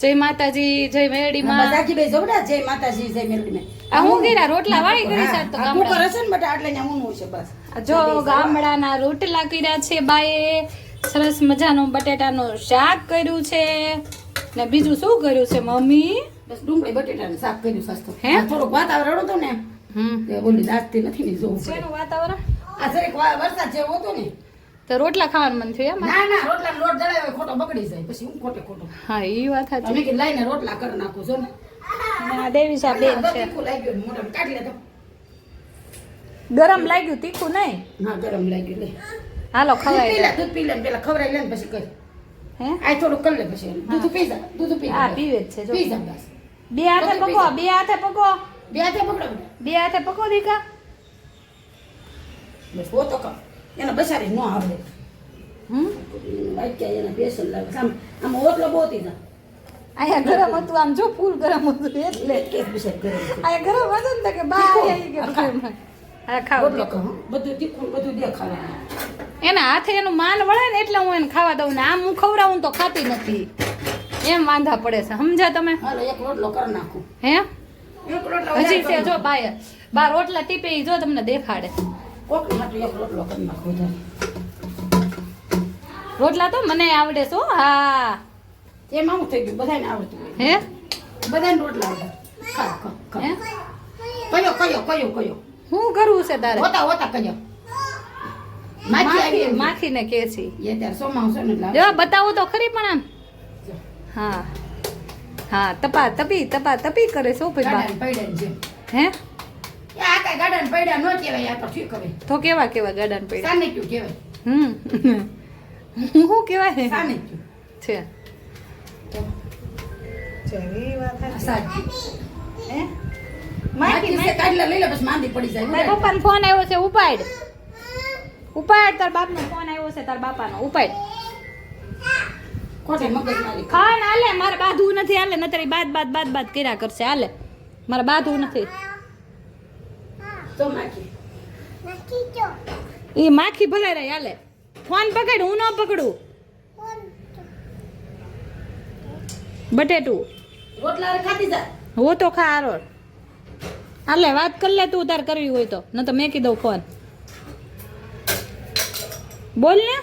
જય માતાજી, જય મેરડી માં. બાકી બે જોડા જય માતાજી, જય મેરડી માં. આ હું ગીરા રોટલા વાળી કરી છે તો હું કરે છે ને બટા એટલે ને હું છે બસ. જો ગામડાના રોટલા કર્યા છે બાએ, સરસ મજાનું બટેટાનું શાક કર્યું છે ને બીજું શું કર્યું છે મમ્મી? બસ ડુંગળી બટેટાનું શાક કર્યું સસ્તું. હે થોડુંક વાતાવરણ હતું ને એ બોલી દાસ્તી નથી ને જોવું પડે. શેનું વાતાવરણ? આ જરીક વરસાદ જેવો હતો ને તો રોટલા ખાવાનું મન થયું એમ? ના ના રોટલા લોટ જડાવ્યો ખોટો બગડી જાય પછી હું ખોટો. હા ઈ વાત સાચી. તમે કે લઈને રોટલા કરી નાખું છો ને. ના દેવી સાહેબ બેન છે. તીખું લાગ્યું મોઢામાં કાઢી લે તો. ગરમ લાગ્યું, તીખું નહીં. હા ગરમ લાગ્યું લે. હાલો ખવાય લે. દૂધ પી લે પેલા ખવડાવી લે ને પછી કરી. હે આ થોડું કરી લે પછી દૂધ પી જા દૂધ પી. હા પીવે જ છે જો. પી જા બસ. બે હાથે પકો, બે હાથે પકો, બે હાથે પકડો બે હાથે પકો દીકા. બસ ઓ તો એને બસારી ન આવડે. વાક્યા એના બેસન લાગે આમ ઓટલો બોતી જા. અહીંયા ગરમ હતું, આમ જો ફૂલ ગરમ હતું એટલે કેસ બસાર કરે અહીંયા ગરમ હતું ને તો કે બા આવી કે હા ખાવ ઓટલો કહો બધું તીખું બધું દે ખાવાનું. એના હાથે એનું માન વળે ને એટલે હું એને ખાવા દઉં ને આમ હું ખવડાવું તો ખાતી નથી એમ વાંધા પડે છે. સમજ્યા તમે? હાલો એક રોટલો કરી નાખું. હે એક રોટલો હજી છે જો બા રોટલા ટીપે ઈ જો તમને દેખાડે. કોક માટે એક રોટલો કરી નાખો જાય. રોટલા તો મને આવડે છો. હા એમાં હું થઈ ગયું બધાને આવડતું હોય. હે બધાને રોટલા આવડે. ખા હે કયો શું કરવું છે તારે? હોતા કયો માખી માખીને કે છે એ ત્યારે સોમાં છે ને એટલે જો બતાવું તો ખરી પણ આમ. હા હા તપા તપી કરે છો ભાઈ બા. ગાડાને પડ્યા છે. હે એ આ કાંઈ ગાડાને પડ્યા ન કહેવાય, આ તો ઠીક હવે તો કેવા ગાડાને પડ્યા? સાનેક્યું કહેવાય. શું કેવાય સાનેક્યું છે? ચરી વાત સાચી. હે માખી છે કાઢલા લઈ લે બસ માંદી પડી જાય. તાર પપ્પાનો ફોન આવ્યો છે, ઉપાડ તાર બાપનો ફોન આવ્યો છે, તાર બાપાનો ઉપાડ. ખોટી મગજમારી ખાન હાલે મારે બાંધવું નથી, હાલે નતર બાદ કર્યા કરશે. હાલે મારે બાંધવું નથી. તો માખી એ માખી ભલે રહી. હાલે ફોન પકડ, હું ન પકડું. બટેટું રોટલા ખાતી જા. હો તો ખા હારો. હાલે વાત કરી લે તું તાર કરવી હોય તો, ન તો મેં કીધું ફોન બોલ ને.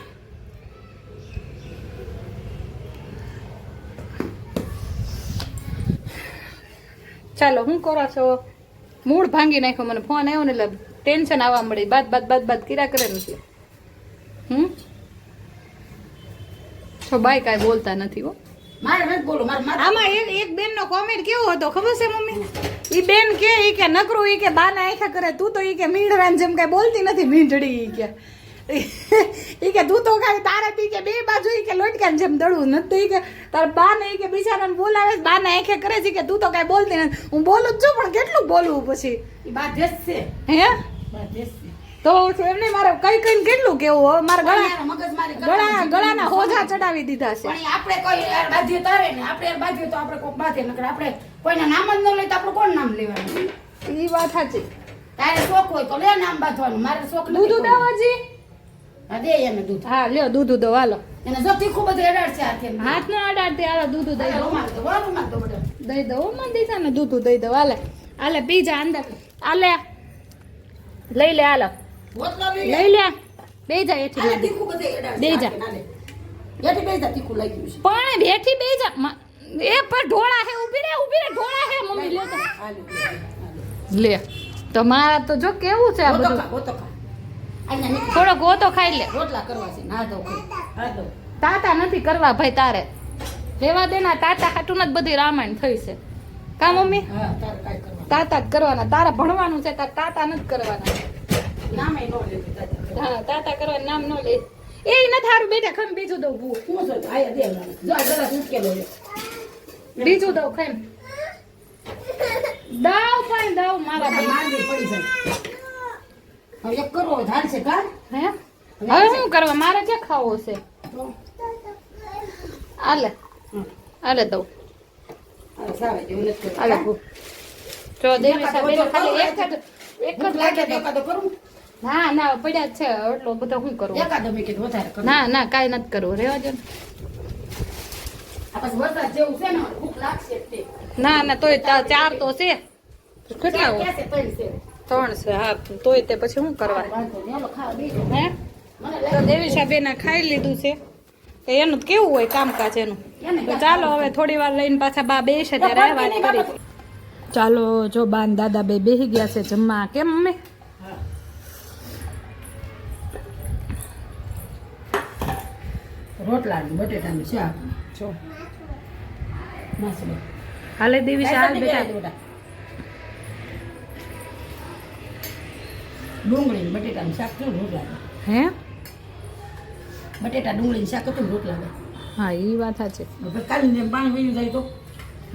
ચાલો શું કરો છો? મૂળ ભાંગી નાખ્યો. મને ફોન આવ્યો ને એટલે ટેન્શન આવવા મળી. બાદ કર્યા કરે નથી. છો બાય કાંઈ બોલતા નથી હો. મારે નથી બોલું મારે આમાં એક બેન નો કોમેન્ટ કેવો હતો ખબર છે મમ્મી? ઈ બેન કે ઈ કે નકરું ઈ કે બાના આખા કરે, તું તો ઈ કે મીંઢરાન જેમ કઈ બોલતી નથી મીંઢડી. ઈ કે તું તો ખાલી તારે ઈ કે બે બાજુ ઈ કે લોટકાન જેમ દળવું નથી. ઈ કે તાર બા ને ઈ કે બિચારાને બોલાવે બાના આખે કરે છે કે તું તો કઈ બોલતી નથી. હું બોલું જ છું પણ કેટલું બોલવું પછી? એ બાદ દેશ છે. હે બાદ દેશ છે. તો એમને મારે કઈ કેટલું કેવું? મારે મગજમારી ગળાના હોજા ચડાવી દીધા છે. પણ આપણે કોઈ યાર બાજુ તારે ને આપણે યાર બાજુ તો આપણે કોક બાજે નકર આપણે કોઈના નામ જ ન લઈ તો આપણે કોણ નામ લેવાનું? ઈ વાત સાચી. તારે શોખ હોય તો લે નામ બાંધવાનું. મારે શોખ નથી. દૂધ દાવાજી હા દે એને દૂધ. હા લ્યો દૂધ દો હાલો. એને જો તીખું બધું એડાડ છે હાથે. હાથ નો અડાડતી હાલો દૂધ દઈ દો. રૂમાલ તો બધો દઈ દો મને દીધા ને દૂધ દઈ દો. હાલે પીજા અંદર. હાલે લઈ લે. હાલો બોતલો લઈ લે. બે જા એથી આ તીખું બધું એડાડ બે જા. યાથી બે જા તીખું લાગ્યું છે. પણ બેઠી બે જા એ પર ઢોળા હે. ઊભી રે ઢોળા હે મમ્મી લે તો લે. તો મારા તો જો કેવું છે આ બધું. થોડો ગોતો ખાઈ લે. રોટલા કરવા છે ના દો હા દો. તાતા નથી કરવા ભાઈ તારે લેવા દેના. તાતા હાટું જ બધી રામાયણ થઈ છે કા મમ્મી? હા તારે કાઈ કરવા. તાતા જ કરવાના. તારા ભણવાનું છે તાર તાતા નથી કરવાના. નામે નો લે તાતા. હા તાતા કરવાનું નામ નો લે. એ નથી હારું બેટા ખમ બીજું દઉં ભૂ. શું છે આયા દે જો આ જરા ઉકેલો લે. બીજું દઉં ખમ દાવ પણ દાવ મારા ભાઈ. માંદી પડી જાય. હવે એક કરો ધાર છે કા? હે હવે શું કરવા? મારે ક્યાં ખાવો છે? આલે દઉં. સાવે જેવું નથી કરવું. આલે ભૂ. જો દેવી સાહેબ ખાલી એક જ લાગે તો એકાદો કરું. ના પડ્યા જ છે એટલો બધો શું કરવું? એકાદો મેં કીધું વધારે કરું. ના કાંઈ નથી કરવું. રેવા દો ને. આ પછી વરસાદ જેવું છે ને ભૂખ લાગશે જ તે. ના ના તોય 4 તો છે. કેટલા હોય? ક્યાં છે? 3 છે. 3 છે. હા તોય તે પછી શું કરવા? વાંધો નહીં, હાલો ખાવા બેસો. હે મને તો લાગે દેવીશાબેને ખાઈ લીધું છે. તો એનું તો કેવું હોય કામકાજ એનું? તો ચાલો હવે થોડી વાર લઈને પાછા બા બેસે ત્યારે વાત કરી. ચાલો જો બા ને દાદા બે બેસી ગયા છે જમવા. કેમ મમ્મી? રોટલા ને બટેટાનું શાક જો મસ્ત. હાલે દેવીશા હાલ બેટા. ડુંગળી ને બટેટાનું શાક કેવું રોટલા છે? હે બટેટા ડુંગળીનું શાક હતું રોટલા છે. હા એ વાત સાચી. કાઢીને એમ પાણી વહી જાય તો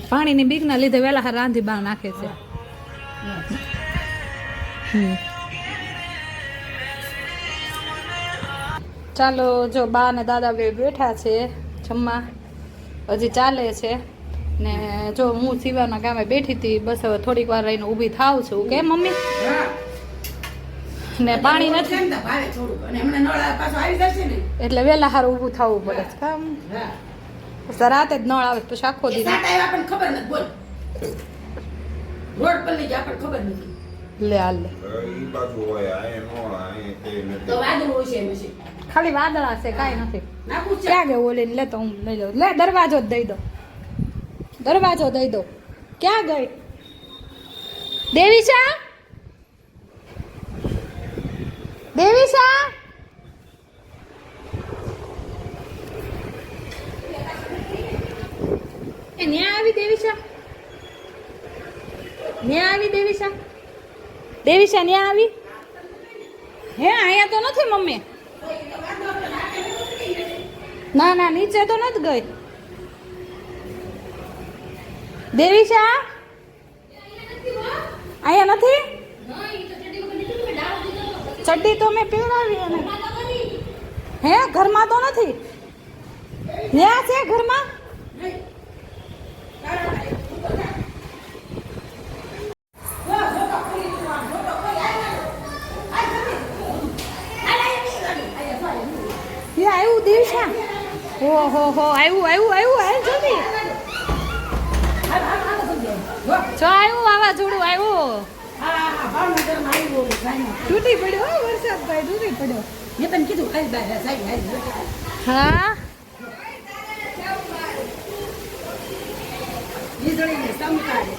પાણીની બીકના લીધે વેલા હાર રાંધી બા નાખે છે. ચાલો જો બા ને દાદા બે બેઠા છે જમવા. હજી ચાલે છે ને જો હું સીવાના ગામે બેઠી હતી. બસ હવે થોડીક વાર રહીને ઊભી થાવ છું. કેમ મમ્મી? ને પાણી નથી ભાવે થોડુંક અને હમણાં નળ પાછો આવી જશે ને એટલે વેલા હાર ઊભું થવું પડે છે. કામ રાતે જ નળ આવે પછી આખો દી સાટા આવ્યા આપણને ખબર નથી. બોલ રોડ પર લઈ જાય આપણને ખબર નથી. લે હાલ લે ઈ બાજુ હોય આ નો આ તે તો વાદળ હોય છે એમાં છે. ખાલી વાદળા છે કાંઈ નથી. નાખું છે ક્યાં ગઈ ઓલી લે તો હું લઈ લઉં. લે દરવાજો જ દઈ દો. દરવાજો દઈ દો. ક્યાં ગઈ દેવીશા? દેવીશા એ ન્યા આવી દેવીશા? ન્યા આવી દેવીશા? દેવીશા ન્યા આવી? હે અહીંયા તો નથી મમ્મી. ના ના નીચે તો નથી ગઈ. દેવીશા અહીંયા નથી? ચડ્ડી તો મેં પહેરાવી એને. હે ઘરમાં તો નથી? ન્યા છે ઘરમાં? આવ્યું દેવીશા? ઓહો હો આવ્યું આવ્યું આવ્યું હાલ જલ્દી. જો આવ્યું વાવાઝોડું આવ્યું. તૂટી પડ્યો હો વરસાદ ભાઈ તૂટી પડ્યો. મેં તને કીધું ખાઈ બહાર સાહેબ હા વીજળીને ચમકારે.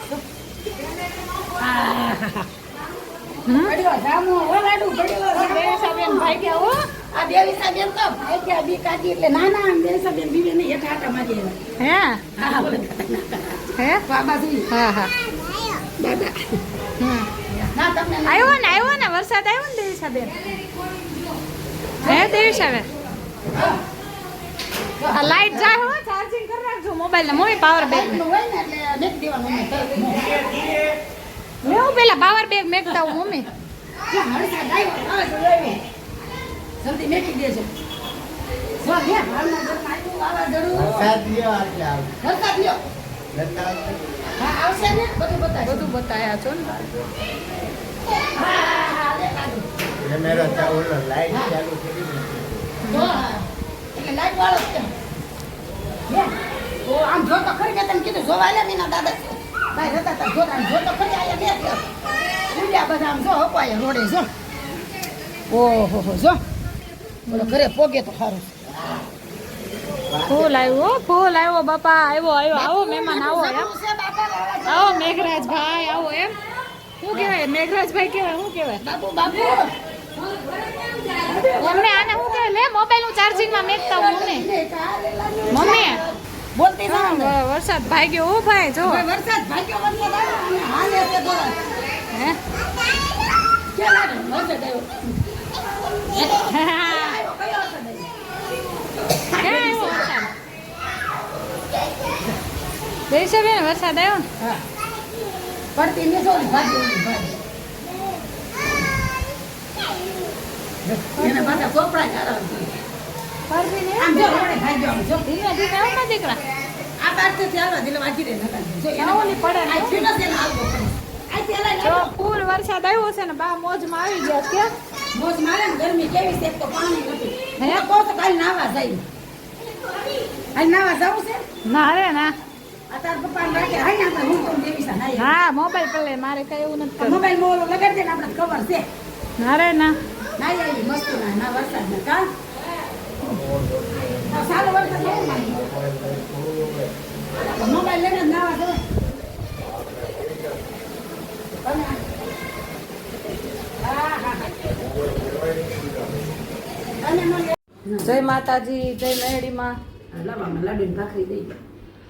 પડ્યો જામો હો લાડુ પડ્યો. દેવીશાબેન ભાઈ ગયા હો. આ દેવીસાબેન તો ભાગ્યા બી કાઢી એટલે નાના દેવીસાબેન બીવે ને હેઠા આટા મારી હે હા બોલે હે બાબા જોઈ હા હા દાદા હમ ના તમને આવ્યો ને વરસાદ આવ્યો ને દેવીશાબેન? હે દેવીશાબેન આ લાઈટ જાય હો ચાર્જિંગ કરી રાખજો મોબાઈલ ને મમ્મી પાવર બેગ ને હોય ને એટલે મેક દેવાનું હું પેલા પાવર બેગ મેકતા હું મમ્મી. જલ્દી મેકી દેજો. જો લે હાલના ઘરમાં આવ્યું વાવાઝોડું. વરસાદ લ્યો. હા આવશે ને બધું બતાવશે. બધું બતાયા છો ને. હા લે કાઢો. જો એટલે લાઈટ વાળો જ છે. લે ઓ આમ જો તો ખરી મેં તને કીધું જોવા લે મીના દાદા ભાઈ હતા તા જો આમ જો તો ખરી આયા બે ઉડ્યા બધા આમ જો હપાય રોડે જો. ઓહો હો જો બોલો ઘરે પોગે તો સારું. ફૂલ આવ્યું હો ફૂલ આવ્યો બાપા આવ્યો આવ્યો આવો મહેમાન આવો એમ આવો મેઘરાજભાઈ આવો એમ. શું કહેવાય મેઘરાજભાઈ કહેવાય શું કહેવાય? બાબુ બાબુ મમ્મી આને શું કહેવાય? લે મોબાઈલ નું ચાર્જિંગ માં મેકતા હું મમ્મી. મમ્મી બોલતી ના વરસાદ ભાગ્યો હો ભાઈ જો. વરસાદ ભાગ્યો વરસાદ આવ્યો અને હાલે તે દોરા હે કે લાગે વરસાદ આવ્યો. આવ્યો કયો વરસાદ આવ્યો? દેવીશાબેન વરસાદ આવ્યો ને? હા પડતી ને જો ભાગ્યો એને પાછા ચોપડા ચાલવા આમ જો રોડે ભાગ્યો આમ જો ધીમે ધીમે આવો ને દીકરા. આ બાર તો ચાલવા દિલે વાગી રે નકા જો આવો ની પડે ને. આ ફીનો છે ને આવો આ તેલા જો ફૂલ વરસાદ આવ્યો છે ને બા મોજમાં આવી ગયા છે. મોજ મારે ને ગરમી કેવી છે એક તો પાણી નથી હે? હે તો કાલ નાવા જાય હાલ નાવા જવું છે ના રે ના અત્યારે પપ્પાને રાખે હાઈ ને આપણે હું તો દેવીસા ના હા મોબાઈલ પર લે મારે કઈ એવું નથી કરવું. મોબાઈલ મોલો લગાડી દે ને આપણે ખબર છે ના રે ના ના આવી મસ્ત ના વરસાદ ના કા સારો વરસાદ બહુ માની મોબાઈલ લઈને જ નાવા જવાય જય માતાજી જય મેરડીમાં. લાડવાની ભાખરી દઈ દે.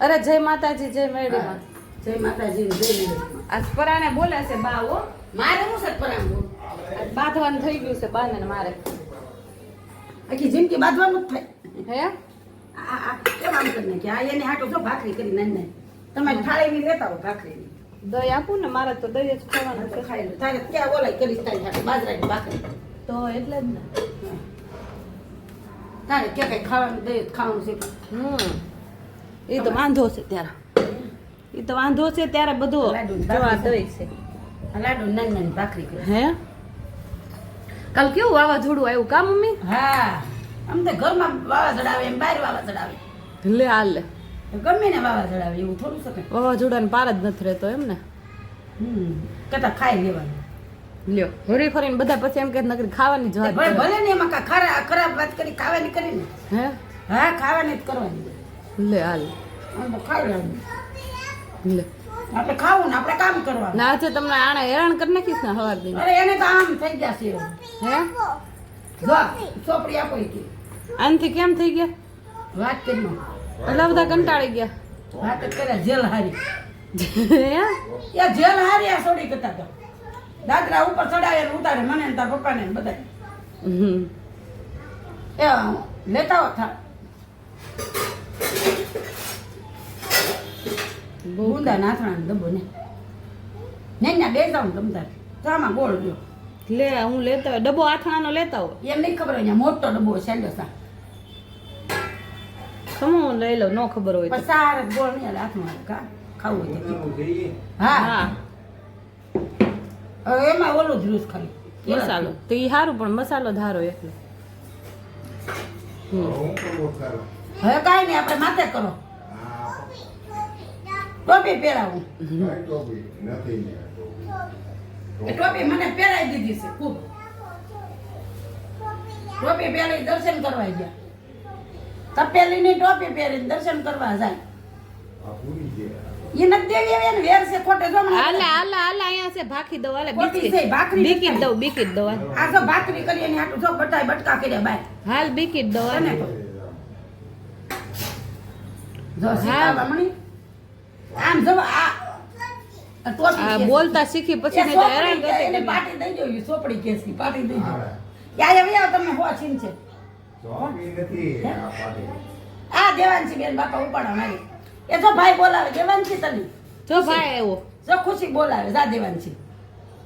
અરે જય માતાજી જય મેરડીમાં. જય માતાજી ને જય મેરડીમાં. આજ પરાણે બોલે છે બા હો. મારે હું સતપરામ બોલ આજ બાંધવાનું થઈ ગયું છે બાને ને મારે. આખી જિંદગી બાંધવાનું જ થાય હે આ કેમ આમ કરીને કે આ એની હાટો જો ભાખરી કરી નાની તમારી થાળીની લેતા હો ભાખરીની દહીં આપું ને મારે તો દહીં જ ખાવાનું છે. ખાઈ લો તારે ક્યાં ઓલાય કરીશ તારી હાટો બાજરાની ભાખરી તો એટલે જ ને. તારે ક્યાં કઈ ખાવાનું દહીં ખાવાનું છે એ તો વાંધો છે ત્યારે. એ તો વાંધો છે ત્યારે બધું લાડુ ને જોવા ભાખરી દઈ છે. આ લાડુ નાની નાની ભાખરી કરી હે કાલ કેવું વાવાઝોડું આવ્યું કા મમ્મી? હા આમ તો ઘરમાં વાવાઝોડા આવે એમ બહાર વાવાઝોડા આવે લે હાલ લે ગમે ને વાવાઝોડા આવે એવું થોડું શકે વાવાઝોડાને પાર જ નથી રહેતો એમ ને. કતા ખાઈ લેવાનું લ્યો હરી ફરીને બધા પછી એમ કે નકરી ખાવાની જ વાત કરે. ભલે ને એમાં કાંઈ ખરાબ વાત કરી ખાવાની કરીને હે હા ખાવાની જ કરવાની લે હાલ આમ તો ખાઈ લેવાનું લે આપણે ખાવું ને આપણે કામ કરવાનું ના આજે તમને આણે હેરાન કરી નાખીશ ને હવાર દી. અરે એને તો આમ થઈ ગયા છે હે જો ચોપડી આપો એ કે આનથી કેમ થઈ ગયા? વાત કરી એટલા બધા કંટાળી ગયા. વાત જ કર્યા જેલ હારી હે એ જેલ હારી આ સોડી કરતા હતા દાદરા ઉપર ચડાવે ને ઉતારે મને ને તાર પપ્પાને ને બધા હમ. એ લેતા હો થા ગુંદા નાથણા ડબ્બો ને ન્યા બે જાવ તમતાર ચામાં ગોળ લ્યો લે હું લેતા હોય ડબ્બો આથણાનો લેતા હોય. એમ નહીં ખબર હોય મોટો ડબ્બો સેન્ડસા ખમો હું લઈ લઉં ન ખબર હોય તો. પણ સાર ગોળ નહીં હાથમાં કા ખાવું હોય તો જઈએ હા હા હવે એમાં ઓલું જ રૂસ ખાલી મસાલો તો એ સારું પણ મસાલો ધારો એટલે. હું કરવું ચાલો હવે કાંઈ નહીં આપણે માથે કરો ટોપી પહેરાવું કાંઈ ટોપી નથી એ ટોપી મને પહેરાવી દીધી છે ખૂબ ટોપી પહેરી દર્શન કરવા ગયા તપેલીની ટોપી પહેરીને દર્શન કરવા જાય આ પૂરી છે એ નથી દેવી હવે એને વેર છે ખોટે જો મને હાલે હાલે હાલે અહીંયા છે ભાખી દઉં હાલે ખોટી બીકી છે, ભાખરી બીકી નથી. દઉં બીકી જ દઉં હાલ. આ જો ભાખરી કરી એની હાટું જો બટાઈ બટકા કર્યા બાય હાલ બીકી જ દઉં હાલ. અને જો સીતાવા મણી આમ જો આ ટોપી આ છે. બોલતા શીખી પછી એ નહીં તો સોપડી હેરાન કે કરતી એને કરતી. પાટી દઈ દો એ સોપડી કેસી પાટી દઈ દો હા. યાર હવે આવો તમને હો છીન છે ટોપી નથી આ પાટી આ દેવાંશી બેન બાપા ઉપાડા મારી એ જો ભાઈ બોલાવે દેવાંશી તને જો ભાઈ આવ્યો જો ખુશી બોલાવે જા દેવાંશી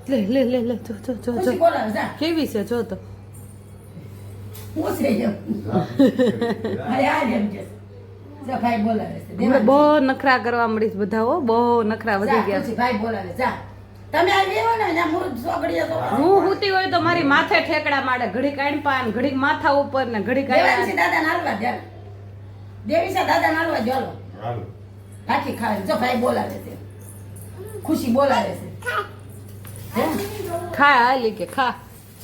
લે લે લે લે જો જો જો ખુશી જો બોલાવે જા કેવી છે જો તો. હું છે એમ અરે આ એમ કે જા ભાઈ બોલાવે છે હમણાં બહુ નખરા કરવા મળીશ બધા હો બહુ નખરા વધી જા ગયા છે. ખુશી ભાઈ બોલાવે જા તમે આવી એવો ને ત્યાં મુરત સોગડીએ તો હું હુતી હોય તો મારી માથે ઠેકડા મારે ઘડી કાંડપાન ઘડી માથા ઉપર ને ઘડી દેવાંશી કાંઈ દાદા નાલવા ધ્યાન દેવીસા દાદા નાલવા ચાલો હાલો રાખી ખાવે જો ભાઈ બોલાવે છે ખુશી બોલાવે છે હે? ખા હાલી કે ખા.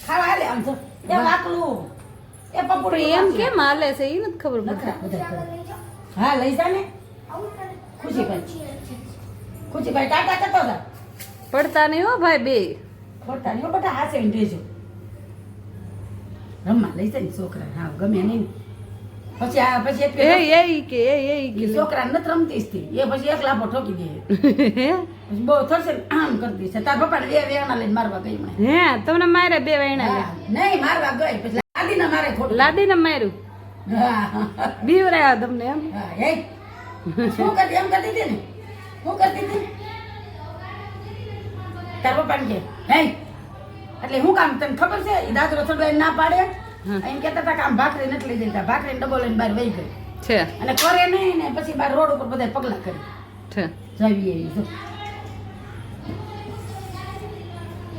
ખાવા હાલે આમ તો એ વાકલું એ પપડું પણ એમ કેમ હાલે છે એ નથી ખબર પડતી. નખરા બધા કરે. હા લઈ જા ને ખુશીભાઈ ખુશીભાઈ ટાટા કરતો હતા પડતા નહીં હો ભાઈ બે. ખોટા નહીં હો બધા હાસે રહેજો રમવા લઈ જાય ને છોકરા હા ગમે નહીં પછી આ પછી એક એ ઈ કે એ ઈ કે છોકરા નથી રમતી જ એ પછી એક લાફો ઠોકી દે પછી બહુ થશે ને આમ કરતી છે તાર પપ્પાને વેણા લઈને મારવા ગઈ મને હે તમને મારે બે વૈણા લે. હા, નહીં મારવા ગઈ પછી આદિના મારે ખોટું લાદીને માર્યું હા બીવરાયા તમને એમ. હા એ શું કરતી એમ કરતી હતી ને શું કરતી હતી તાર પપ્પાને કે હે એટલે હું કામ તને ખબર છે એ દાદરો થોડો એમ ના પાડે એમ કહેતા હતા કે આમ ભાખરી નથી લઈ જતા ભાખરી ડબો લઈને બહાર વહી ગઈ છે અને કરે નહીં ને પછી બહાર રોડ ઉપર બધા પગલા કરી છે જઈએ જો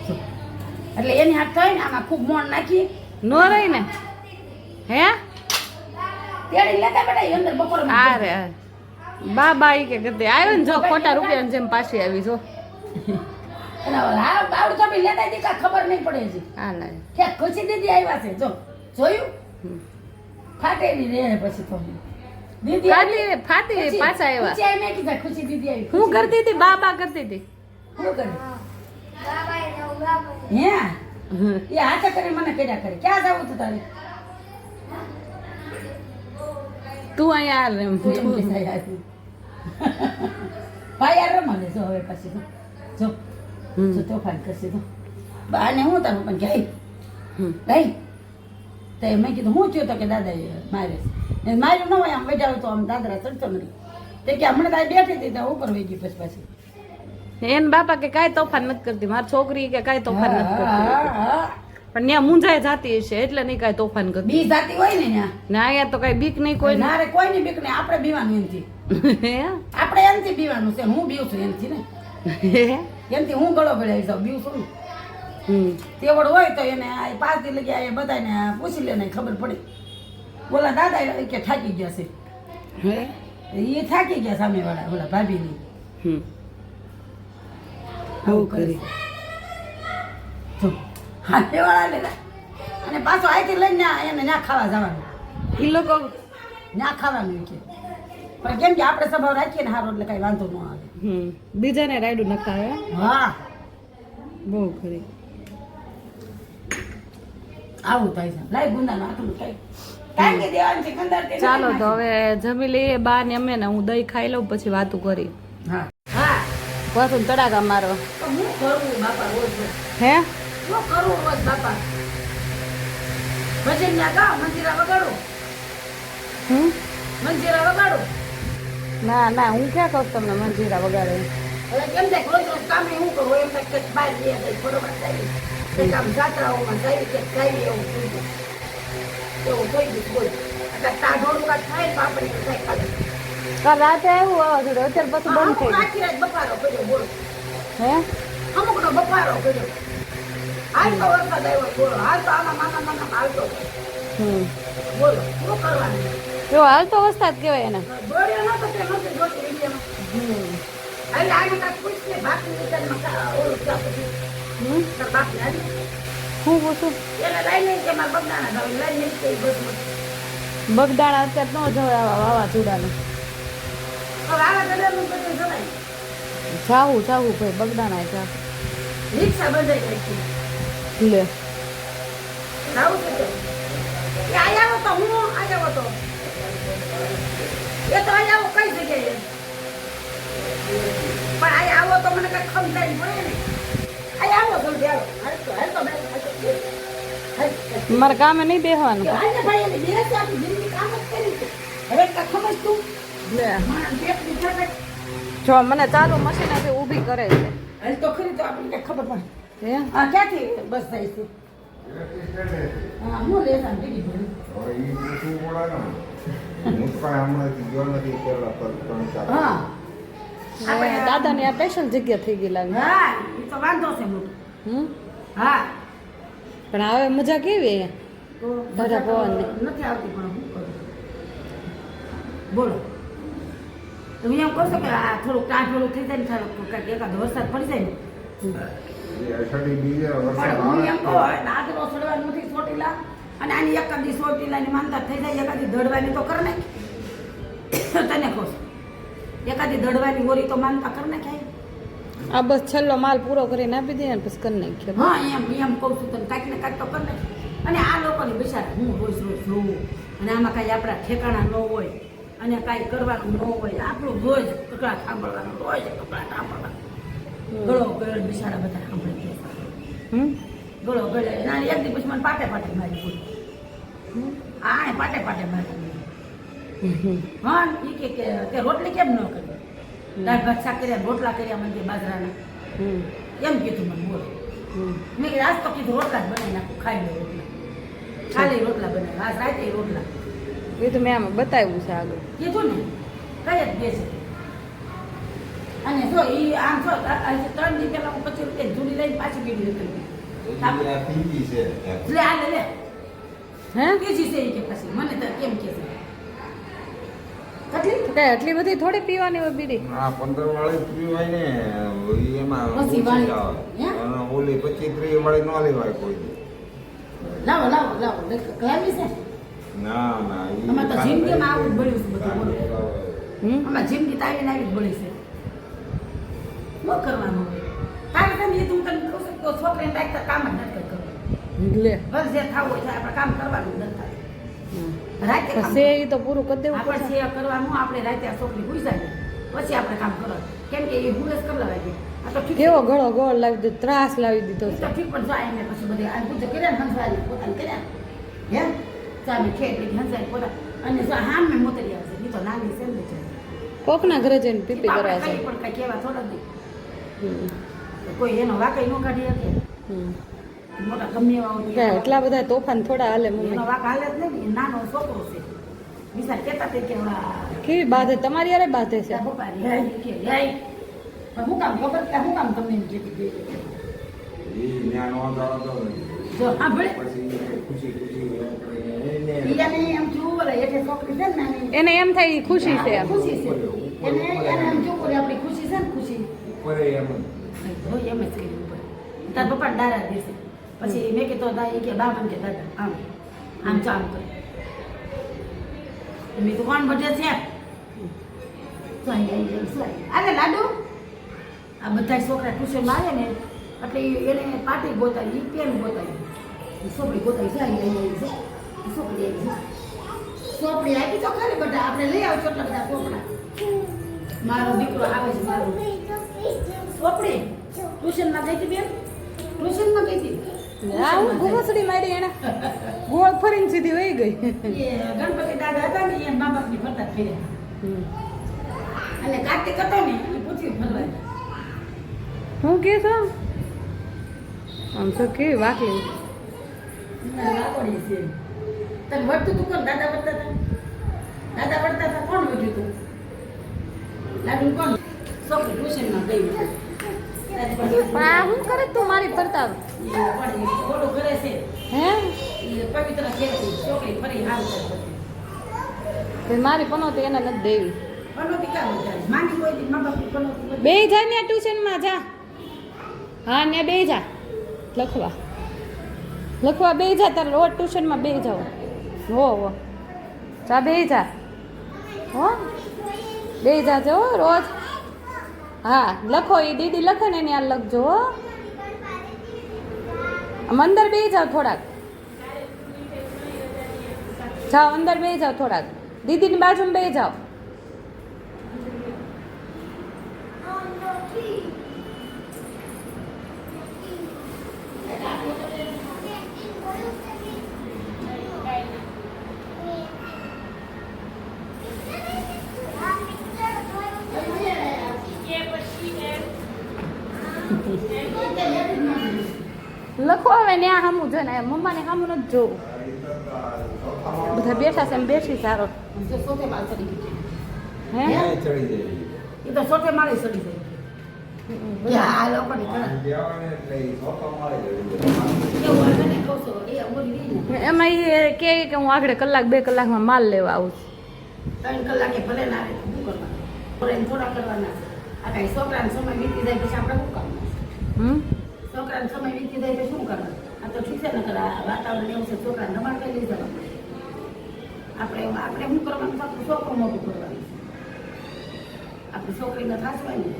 જો. એટલે એની હાથ થાય ને આમાં ખૂબ મોણ નાખી નો રહી ને હે તેડી લેતા બેટા ઈ અંદર બપોર આ રે બા બા ઈ કે ગતે આવ્યો ને જો ખોટા રૂપિયાની જેમ પાછી આવી જો અને હા બાવડ તો બી લેતા દી કા ખબર નહીં પડે છે હા લાય કે ખુશી દીદી આવ્યા છે જો જોયું ફાટેલી રે પછી તો દીદી ફાટી પાછા આવ્યા ખુશી આવી મેં કીધા ખુશી દીદી આવી હું કરતી હતી બા બા કરતી હતી શું કરે હે એ હાથે કરી મને કર્યા કરે ક્યાં જવું તું તારે તું અહીંયા હાલ એમ ભાઈ યાર રમાડે જો હવે પછી જો જો તોફાન કરશે તો બાને હું તારું પણ ગઈ ગઈ તો મેં કીધું હું થયો તો કે દાદા મારે છે માર્યું ન હોય આમ વજાવ તો આમ દાદરા ચડતો નથી તે કે હમણાં તારી બેઠી હતી ત્યાં ઉપર વહી ગઈ પછી પાછી એને બાપા કે કાંઈ તોફાન નથી કરતી મારી છોકરી કે કાંઈ તોફાન નથી કરતી હા પણ ત્યાં મૂંઝાઈ જાતી હશે એટલે નહીં કાંઈ તોફાન કરતી બી જાતી હોય ને ત્યાં ને અહીંયા તો કાંઈ બીક નહીં કોઈ ના રે કોઈની બીક નહીં આપણે બીવાનું એનથી આપણે એનથી બીવાનું છે હું બીવું છું એનથી ને એનથી હું ગળો ગળાવી જાઉં બીવું છું ને તેવડ હોય તો એને 5 દી લગી આ બધાને પૂછી લે ને ખબર પડી બોલા દાદા કે થાકી ગયા છે એ થાકી ગયા સામે વાળા બોલા ભાભીની આવું કરી તો હાથે વાળા લેલા અને પાછો અહીંથી લઈને એને ના ખાવા જવાનું એ લોકો ના ખાવાનું કે પણ કેમ કે આપણે સ્વભાવ રાખીએ ને સારો એટલે કઈ વાંધો ન આવે બીજાને રાયડું નખાવે હા બહુ ખરી આવું થાય છે લાઈ ગુંદાનું આટલું કઈ કાંઈ કે દેવાનું છે કંદર તે ચાલો તો હવે જમી લઈએ બા ને અમે ને હું દહીં ખાઈ લઉં પછી વાતું કરી હા હા પાછું તડાકા મારો તો હું કરવું બાપા રોજ રોજ હે શું કરવું રોજ બાપા ભજન ના ગાવ મંજીરા વગાડો મંજીરા વગાડો ના ના હું ક્યાં કહું તમને મંજીરા વગાડે હવે કેમ થાય રોજ રોજ કામે હું કરું એમ થાય કે બહાર જઈએ તો બરોબર થાય કે કામ જાત્રાઓમાં જાય કે જાય એવું થઈ ગયું એવું થઈ ગયું કોઈ એટલે ટાઢોળું કાંઈ થાય તો આપણે થાય ખાલી કાલ રાતે આવ્યું વાવાઝોડું અત્યારે પછી બંધ થઈ આખી રાત બફારો કર્યો બોલો ગયું હે અમુકનો બફારો કર્યો હાલ તો વરસાદ આવ્યો બોલો હાલ તો આમાં મામા મામા હાલતો બોલો શું કરવાનું એવો હાલતો વરસાદ કહેવાય એને દોડ્યો નતો તે નથી જોતી વિડીયોમાં એટલે આને કાંઈક પૂછીએ બાકી વિચારમાં ઓલું ત્યાં પછી તાર બાપને હાલી હું પૂછું એને લઈ નહીં કે મારા બગદાણા જાવ લઈ નહીં કે બસમાં બગદાણા અત્યારે ન જવાય આવા વાવાઝોડાનું હવે આવા ગળાનું બધું જવાય જાવું ભાઈ બગદાણા જા રિક્ષા બંધાઈ ગઈ છે લે જાવું છે તો એ આયા તો હું આયા તો એ તો આયા આવો કઈ જગ્યાએ પણ આયા આવો તો મને કઈ ખમતાઈ પડે ને આયા આવો જલ્દી આવો હાલ તો મારે કામે નહીં બેસવાનું હાલ ભાઈ એને બેસે આપી જિંદગી કામ જ કરી છે હવે કા ખબર તું લે માણસ પેટ દીધા કે જો મને ચાલુ મશીનેથી ઊભી કરે છે હાલ તો ખરી તો આપણને કઈ ખબર પડે હે આ ક્યાંથી બસ થાય છે હા હું લેતા દીદી ભરી હવે ઈ પૂછવું પડે ને હું તો કાંઈ હમણાંથી ગયો નથી પહેલા પર 3-4 હા આપણે દાદાની આ સ્પેશિયલ જગ્યા થઈ ગઈ લાગે હા એ તો વાંધો છે મોટો હા પણ હવે મજા કેવી બધા પવનની. નથી આવતી પણ હું કરું બોલો તો હું એમ કહું છું કે આ થોડુંક ટાઢોળું થઈ જાય ને થોડુંક કાંઈક એકાદ વરસાદ પડી જાય ને એ અષાઢી બીજે વરસાદ પણ હું એમ કહું આવે હવે દાદરો સડવાનું નથી ચોટીલા અને આની એકાદી ચોટીલાની માનતા થઈ જાય એકાદી દડવાની તો કર નાખ તને કહું છું એકાદી દડવાની ઓરી તો માનતા કર નાખાય આ બસ છેલ્લો માલ પૂરો કરીને આપી દઈએ ને પછી કરી નાખીએ હા એમ કહું છું તને કાંઈક ને કાંઈક તો કર નાખ અને આ લોકોની બિચારા હું રોજ રોજ જોઉં અને આમાં કાંઈ આપણા ઠેકાણા ન હોય અને કાંઈ કરવાનું ન હોય આપણું રોજ કકડા સાંભળવાનું રોજ કકડા સાંભળવાનું ગળો ગળ બિચારા બધા સાંભળે છે ગળો ગળે નાની એક દિવસ મને પાટે પાટે મારી પૂરી આણે પાટે પાટે મારી હા એ કે તે રોટલી કેમ ન કરી દાળ ભાત શાક કર્યા રોટલા કર્યા મને બાજરાના એમ કીધું મને બોલો મેં કીધું આજ તો કીધું રોટલા જ બનાવી નાખું ખાઈ લો રોટલા ખાલી રોટલા બનાવ્યા આજ રાતે રોટલા એ તો મેં આમાં બતાવ્યું છે આગળ કીધું ને કઈ જ બેસે અને જો એ આમ જો 3 દી પહેલા હું 25 રૂપિયા જૂની લઈને પાછી બીડી નીકળી પીવી છે લે આ લે હે કેજી છે એ કે પછી મને તો કેમ કે છે કઈ એટલી બધી થોડી પીવાની હોય બીડી આ 15 વાળી પીવાય ને એમાં પછી ઓછી વાળી. આવે. હે? અને ઓલી 25-30 વાળી ન લેવાય કોઈ દી. લાવો લાવો લાવો લાવી છે ના ના ઈ આમાં તો કાંઈ જિંદગીમાં આવું જ નહીં. બળ્યું છે બધું, બોલો. કાંઈ આમાં જિંદગી તો આવીને આવી જ બળી છે શું કરવાનું તારે તમે તું તને કહું છું કે છોકરીને રાખતા કામ જ નથી કરવાનું લે બસ જે થવું હોય છે આપણે કામ કરવાનું જ નથી રાતે કામ સે એ તો પૂરું કરી દેવું આપણે પડશે છે કરવાનું આપણે રાતે આ છોકરી ભૂઈ જાય પછી આપણે કામ કરવાનું કેમ કે એ ભૂલે જ કરવા લાગે આ તો ઠીક કેવો ગળો ગોળ લાવી દીધો ત્રાસ લાવી દીધો એ છે તો ઠીક પણ જાય એમને પછી બધે આ પૂછે કર્યા ને હંસવારી પોતાને કર્યા હે ચાલે ખેડ એટલે હંસારી પોતા અને જો હામ મેં મોતરી આવશે નહીં તો નાની છે ને છે કોકના ઘરે જઈને પીપી કરવા છે પણ કઈ કહેવા થોડા જ નહીં હમ. કોઈ એનો વાકઈ ન કાઢી શકે હમ. મોટા ગમે એવા હોય કે એટલા બધા તોફાન થોડા હાલે મમ્મી એનો વાક હાલે જ નહીં ને, નાનો છોકરો છે બીજા કહેતા તે કે ઓલા કેવી બાધે તમારી યારે બાધે છે ત્યાં પપ્પા રે કે રે પણ હું કામ ખબર કે હું કામ તમને એમ કહેતી ગઈ ઈ ન્યા નો જાવ તો જો સાંભળે પછી ખુશી ખુશી એમ કરીને એને બીજાને એમ જોવું બોલે એટલે છોકરી છે ને નાની એને એમ થાય ઈ ખુશી છે એમ ખુશી છે એને એને એમ જોવું બોલે આપણી ખુશી છે ને ખુશી કરે એમ જ. જો એમ જ કર્યું પડે તાર પપ્પા દારા દેશે પછી મેં કીધું દા ઈ કે બા મને કે દાદા આમ આમ ચામ કરે મેં તો કોણ બટે છે અરે લાડુ આ બધા છોકરા ટ્યુશનમાં આવે ને એટલે એને પાટી ગોતાવી પેન ગોતાવી છોકરી ગોતાવી જાય છોકરી આવી છે છોકરી આપી તો ખરી બધા આપણે લઈ આવજો એટલા બધા છોકરા મારો દીકરો આવે છે મારો છોકરી ટ્યુશનમાં ગઈ હતી બેન ટ્યુશનમાં ગઈ હતી આવું ઘુમસડી મારી એને ગોળ ફરીને સીધી વહી ગઈ એ ગણપતિ દાદા હતા ને એ મા બાપની ફરતા જ ફેર્યા હમ. અને કાર્તિક હતો ને એ પૂછ્યું ફરવા હું કે છો આમ તો કેવી વાકલી વાકોડી છે તને વળતું તું કોણ દાદા વળતા હતા કોણ વળ્યું તું લાડુ કોણ છોકરી ટ્યુશનમાં ગઈ પણ આ શું કરે તું મારી ફરતા ખોટું કરે છે હે એ પવિત્ર છે છોકરી ફરી હાલ તો મારી પનોતી એને નથી દેવી પનોતી કામ જાય માની કોઈ દી મા બાપની પનોતી બે જા ને ટ્યુશનમાં જા હા ને બે જા લખવા બે જા તારે રોજ ટ્યુશનમાં બે જાઓ હો જા બે જા હો બે જાજો હો રોજ હા લખો એ દીદી લખે ને એને આ લખજો હો આમ અંદર બે જાઓ થોડાક જાઓ અંદર બે જાઓ થોડાક દીદીની બાજુમાં બે જાઓ લખો હવે ને આ સામું છે ને મમ્માને સામું નથી જોવું બધા બેઠા છે એમ બેસી સારો જો સોતે માળ ચડી ગઈ હે ન્યાય ચડી જાય. એ તો સોતે માળી ચડી જાય આ લોકોની ઘણા કહેવાય ને એટલે ઈ સોફા મળે છે. એવું આવે ને કહું છું એ બોલી ગઈ ને એમાં એ કહે કે હું આગળ કલાક 2 કલાકમાં માલ લેવા આવું છું 3 કલાકે ભલે ના આવે તો શું કરવાનું ભલે એને થોડા કરવાના આ કાંઈ છોકરાનો સમય વીતી જાય પછી આપણે શું કરવાનું છોકરાનો સમય વીતી જાય પછી શું કરવાનું આ તો ઠીક છે ને કરે આ વાતાવરણ એવું છે છોકરાને દબાણ કરી લઈ જવાનું આપણે શું કરવાનું છે આપણું છોકરું મોટું કરવાનું આપણી છોકરીને થાસવાની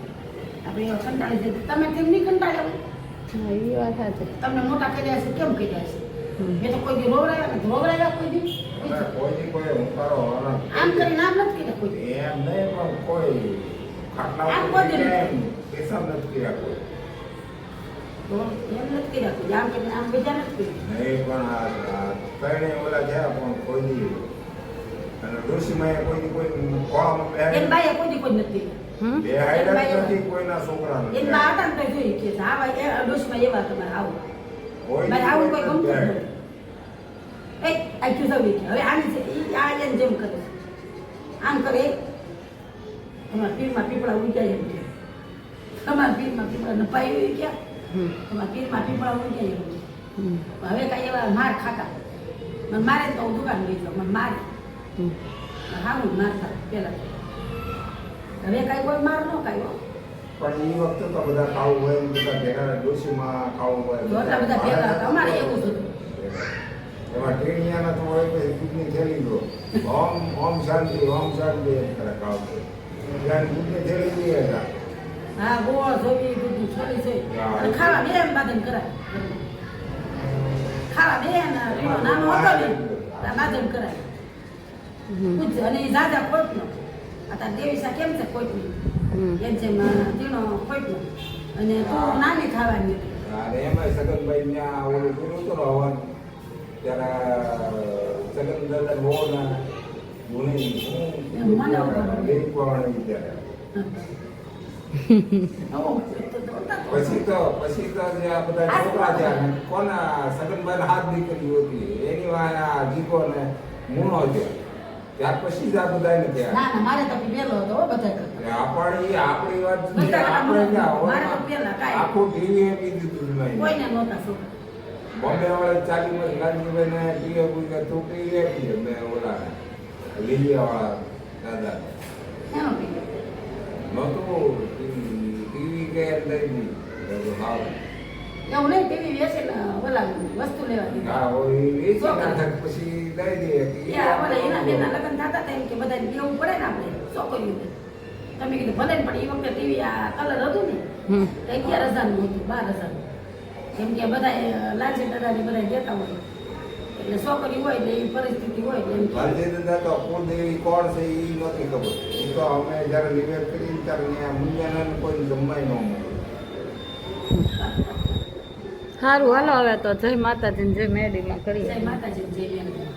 આપણે એવા કંટાળી જાય તમે કેમ નહીં કંટાળ્યા હા એ વાત સાચી તમને મોટા કર્યા છે કેમ કર્યા છે મેં તો કોઈ દી રોવડાવ્યા ને રોવડાવ્યા કોઈ દી કોઈ દી કોઈ હુંકારો વાળા આમ કરીને આમ નથી કર્યા કોઈ દી. એમ નહીં પણ કોઈ ખાટલા આમ ઉપર કોઈ દી એમ પેશાબ નથી કર્યા કોઈ. તો એમ નથી કર્યા કોઈ દી. આમ કરીને આમ બીજા નથી કર્યા નહીં પણ આ ત્રણેય ઓલા થયા પણ કોઈ દી અને ડોશીમાં કોઈ દી કોઈ ખોળામાં એન બેહાડી બાઈએ કોઈ દી કોઈ નથી કર્યા બેહાડ્યા જ નથી કોઈના છોકરાને. એન બા હતા ને કઈ જોઈ કે હા ભાઈ એ ડોશીમાં એવા તમારે આવું કોઈ ભાઈ આવું કોઈ ગમતું જ બેહાડ્યા. નથી એ આ ચૂસાવી કે હવે આની છે ઈ આ એને જેમ કરે છે આમ કરે તમારા પીરમાં પીપળા ઉઈ જાય એમ છે તમારા પીરમાં પીપળા નપાઈ હોય ક્યાં તમારા પીરમાં પીપળા ઉઈ જાય એમ છે હવે કાંઈ એવા માર ખાતા મને મારે તો હું દુકાન લઈ જાઉં મને મારે હા હું મારતા પહેલાં હવે કાંઈ કોઈ માર ન કાંઈ પણ એ વખતે તો બધા ખાવું હોય ને બધા ભેગા ડોશીમાં ખાવું હોય જો એટલા બધા ભેગા હતા. અમારે એવું જ હતું. એમાં ટેણીયાના તો હોય કે દૂધની થેલી દો ઓમ શાંતિ એમ કરે ખાવું ત્યાં દૂધની થેલી દઈએ હતા હા ગોળ જોવી દૂધની છોડી છે હા. અને ખાવા બે એમ બાદન કરાય ખાવા બે ને એનો નાનો હતો ને ત્યાં બાદન કરાય પૂછ અને એ જાજા ખોટનો અત્યારે દેવીસા કેમ છે ખોટની એમ છે તેનો ખોટનો અને તું નાની થવાની હતી. અને એમાં સગનભાઈ ત્યાં ઓલું પૂરું હતું ને હવન ત્યારે સગન દાદા મોના ગુણી ત્યારે પછી તો જે આ બધા છોકરા છે ને કોના સગનભાઈ હાથ દીકરી હતી એની વાયા દીકો ને મૂણો છે ત્યાર પછી જ આ બધા ને ત્યાં ના ના મારે તો પેલો હતો હો બધા કરતા. આપણી વાત છે, બધા આપણે મારે તો પેલા કાંઈ આખું ટીવી આપી દીધું નહીં કોઈને નહોતા છોકરા. બોમ્બે વાળા ચાલીમાં ગાંધીભાઈ ને ટીવી પૂછ્યા તું ટીવી આપી દે મેં ઓલા લીલિયા વાળા દાદા એનો પેલો નહોતું ટીવી કે લઈ દીધું હાવ એવું નહીં ટીવી વેચે ને ઓલા વસ્તુ લેવા દીધી. હા એ નાટક પછી લઈ દે એ આપણે એના બેના લગ્ન થતા હતા એમ કે બધાને દેવું પડે ને આપણે છોકરીઓને. તમે કીધું ભલે ને પણ એ વખતે ટીવી આ કલર હતું ને તો 11,000 નું હતું 12,000 કેમ કે બધા લાલજી દાદાને બધા દેતા હોય એટલે છોકરી હોય એટલે એ પરિસ્થિતિ હોય એટલે એમ કે લાલજી દાદા તો કુળદેવી કોણ છે એ નહોતી ખબર એ તો અમે જ્યારે નિવેદ કરી ત્યારે ત્યાં મુંજાના કોઈ જમવાય ન મળે સારું હાલો હવે તો જય માતાજી જય મેડીમાં કરીએ જય માતાજી જય મેલડી.